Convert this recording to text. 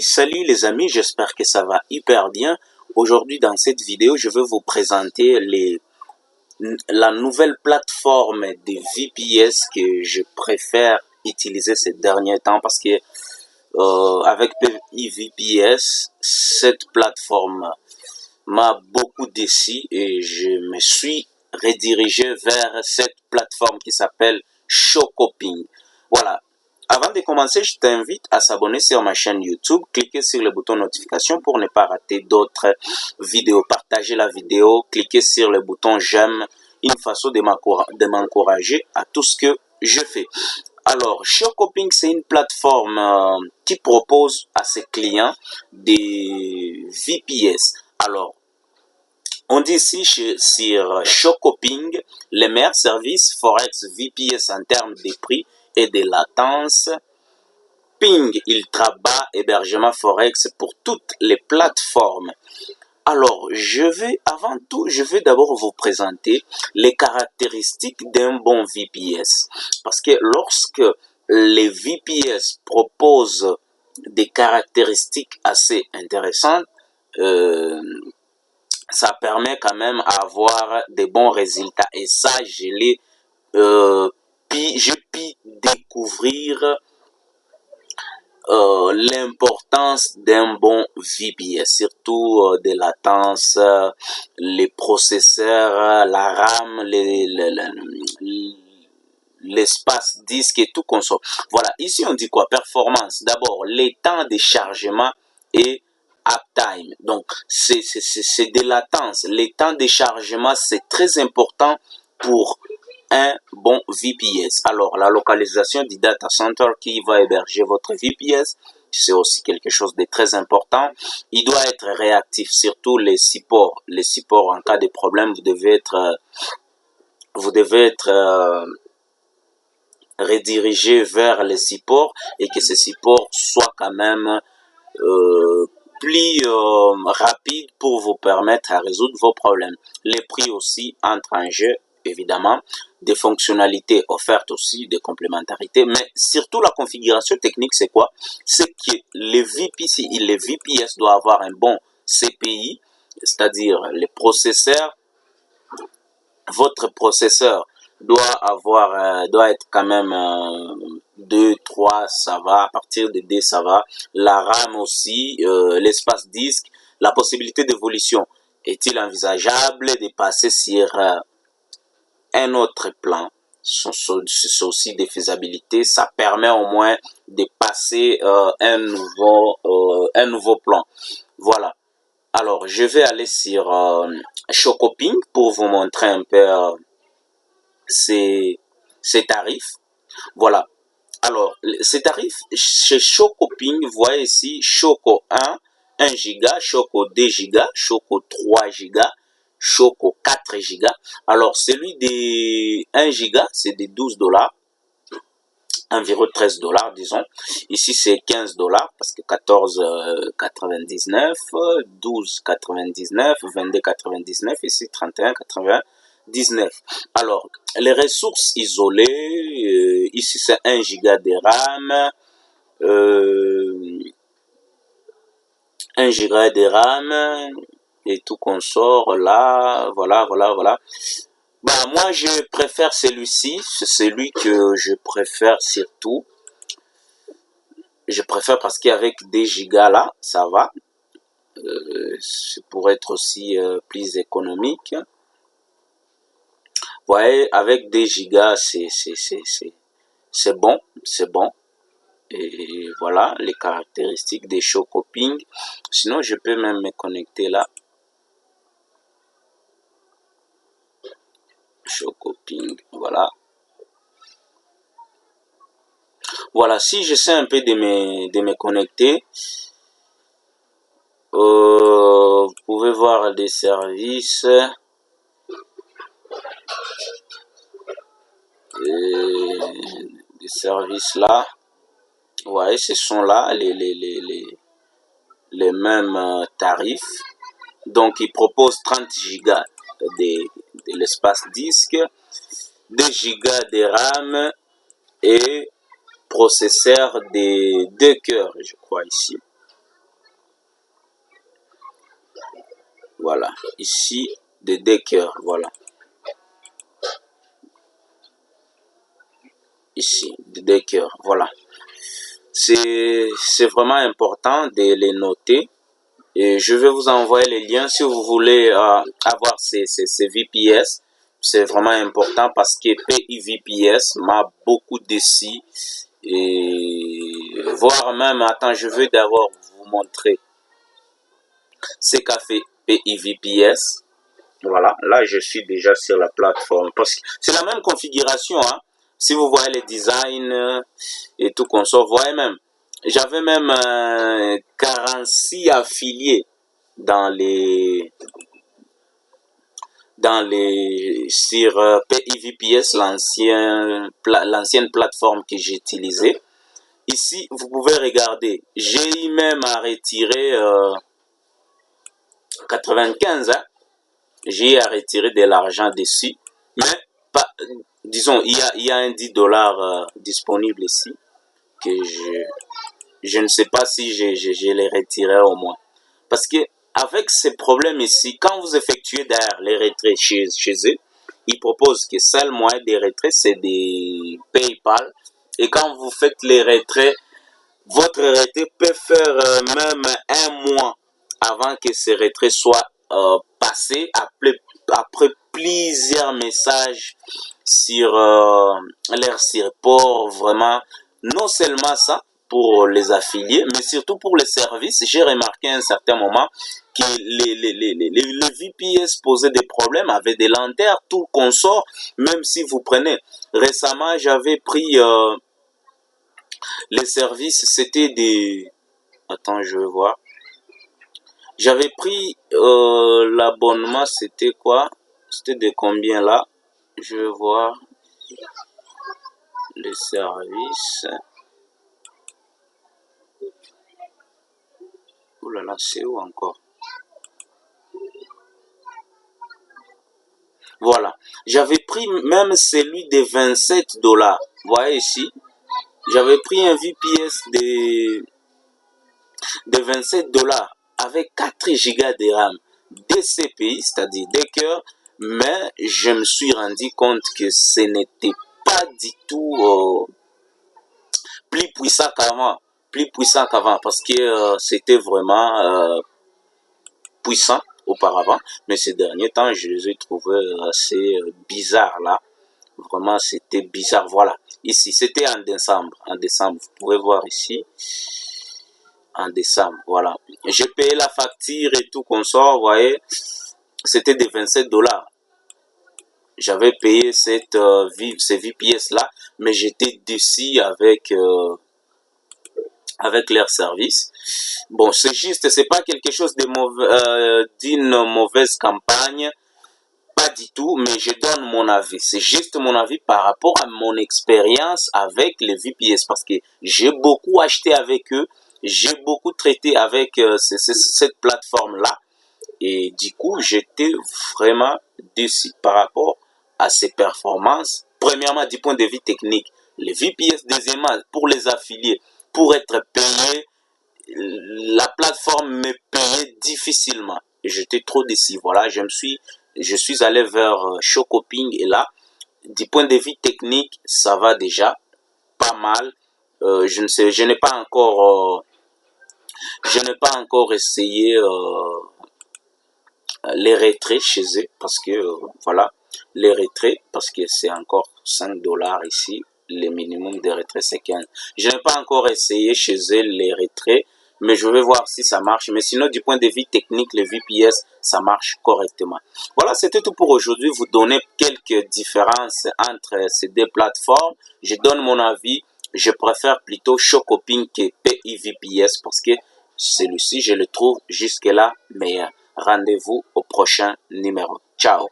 Salut les amis, j'espère que ça va hyper bien. Aujourd'hui dans cette vidéo, je vais vous présenter la nouvelle plateforme de VPS que je préfère utiliser ces derniers temps parce que avec VPS, cette plateforme m'a beaucoup déçu et je me suis redirigé vers cette plateforme qui s'appelle Shokoping. Voilà. Avant de commencer, je t'invite à s'abonner sur ma chaîne YouTube, cliquez sur le bouton notification pour ne pas rater d'autres vidéos, partagez la vidéo, cliquez sur le bouton j'aime, une façon de m'encourager à tout ce que je fais. Alors, Shokoping, c'est une plateforme qui propose à ses clients des VPS. Alors, on dit ici sur Shokoping, les meilleurs services Forex VPS en termes de prix et de latence. Ping ultra bas, hébergement Forex pour toutes les plateformes. Alors, avant tout, je vais d'abord vous présenter les caractéristiques d'un bon VPS. Parce que lorsque les VPS proposent des caractéristiques assez intéressantes, ça permet quand même d'avoir des bons résultats. Et ça, j'ai pu découvrir l'importance d'un bon VPS, surtout des latences, les processeurs, la RAM, l'espace disque et tout console. Voilà, ici on dit quoi? Performance. D'abord, les temps de chargement et uptime. Donc, c'est des latences. Les temps de chargement, c'est très important pour un bon VPS. Alors, la localisation du data center qui va héberger votre VPS, c'est aussi quelque chose de très important. Il doit être réactif, surtout les supports. Les supports, en cas de problème, vous devez être redirigé vers les supports et que ces supports soient quand même plus rapide pour vous permettre à résoudre vos problèmes. Les prix aussi entrent en jeu, évidemment, des fonctionnalités offertes aussi, des complémentarités, mais surtout la configuration technique, c'est quoi? C'est que les VPS doivent avoir un bon CPI, c'est-à-dire les processeurs. Votre processeur doit être quand même 2, 3, ça va, à partir de 2, ça va. La RAM aussi, l'espace disque, la possibilité d'évolution. Est-il envisageable de passer sur un autre plan? C'est aussi des faisabilités, ça permet au moins de passer un nouveau plan. Voilà. Alors, je vais aller sur Shokoping pour vous montrer un peu ces tarifs. Voilà. Alors, ces tarifs chez Shokoping, vous voyez ici, Shoko 1 giga, Shoko 2 giga, Shoko 3 giga, Shoko 4 giga. Alors, celui des 1 giga, c'est des $12. Environ $13, disons. Ici, c'est $15 parce que 14,99, 12,99, 22,99, ici 31,99. Alors, les ressources isolées, ici c'est 1 giga de RAM, 1 giga de RAM et tout consort là, voilà. Bah, moi, je préfère celui-ci. C'est celui que je préfère surtout. Je préfère parce qu'avec des gigas là, ça va. Pour être aussi plus économique. Vous voyez, avec des gigas, c'est bon. Et voilà les caractéristiques des Shokoping. Sinon, je peux même me connecter là. Shokoping, voilà. Voilà, si j'essaie un peu de me connecter, vous pouvez voir des services. Des services là. Ouais, ce sont là les mêmes tarifs. Donc, ils proposent 30 gigas de l'espace disque, 2 gigas de RAM et processeur de 2 cœurs, je crois ici. Voilà, ici, de 2 cœurs, voilà. Ici, de 2 cœurs, voilà. C'est vraiment important de les noter. Et je vais vous envoyer les liens si vous voulez avoir ces VPS. C'est vraiment important parce que PIVPS m'a beaucoup déçu. Et voire même, attends, je vais d'abord vous montrer ce qu'a fait PIVPS. Voilà, là je suis déjà sur la plateforme parce que c'est la même configuration. Hein. Si vous voyez les designs et tout qu'on sort, voyez même. J'avais même 46 affiliés dans les sur PIVPS, l'ancienne plateforme que j'utilisais. Ici, vous pouvez regarder. J'ai eu même à retirer 95. Hein. J'ai à retirer de l'argent dessus. Mais, pas, disons, il y a un 10 $ disponible ici que je ne sais pas si je les retirerai au moins. Parce que avec ces problèmes ici, quand vous effectuez d'ailleurs les retraits chez eux, ils proposent que seul moyen de retrait, c'est des PayPal. Et quand vous faites les retraits, votre retrait peut faire même un mois avant que ces retraits soient passés, après plusieurs messages sur leur support, vraiment. Non seulement ça, pour les affiliés, mais surtout pour les services. J'ai remarqué à un certain moment que les VPS posaient des problèmes, avaient des lanternes, tout consort, même si vous prenez. Récemment, j'avais pris les services, c'était des... Attends, je vais voir. J'avais pris l'abonnement, c'était quoi? C'était de combien là? Je vais voir. Les services. Oh là là, c'est où encore? Voilà. J'avais pris même celui de 27 $. Vous voyez ici? J'avais pris un VPS de 27 $ avec 4 Go de RAM, DCPI, c'est-à-dire des cœurs, mais je me suis rendu compte que ce n'était pas du tout plus puissant qu'avant, parce que c'était vraiment puissant auparavant, mais ces derniers temps, je les ai trouvés assez bizarres là. Vraiment, c'était bizarre. Voilà. Ici, c'était en décembre. En décembre, vous pouvez voir ici. En décembre, voilà. J'ai payé la facture et tout qu'on sort, vous voyez. C'était de 27 $. J'avais payé ces VPS là, mais j'étais déçu avec leur service. Bon, c'est juste, c'est pas quelque chose de mauvais, d'une mauvaise campagne, pas du tout, mais je donne mon avis. C'est juste mon avis par rapport à mon expérience avec les VPS, parce que j'ai beaucoup acheté avec eux, j'ai beaucoup traité avec cette plateforme-là, et du coup, j'étais vraiment déçu par rapport à ses performances. Premièrement, du point de vue technique, les VPS, deuxièmement, pour les affiliés, pour être payé, la plateforme me payait difficilement. Et j'étais trop déçu. Voilà, je suis allé vers Shocoping et là, du point de vue technique, ça va déjà pas mal. Je n'ai pas encore, essayé les retraits chez eux parce que voilà, les retraits parce que c'est encore 5 $ ici. Le minimum de retrait c'est 15. Je n'ai pas encore essayé chez eux les retraits, mais je vais voir si ça marche. Mais sinon, du point de vue technique, le VPS, ça marche correctement. Voilà, c'était tout pour aujourd'hui. Vous donner quelques différences entre ces deux plateformes. Je donne mon avis. Je préfère plutôt Shocoping que PIVPS parce que celui-ci, je le trouve jusque-là meilleur. Rendez-vous au prochain numéro. Ciao!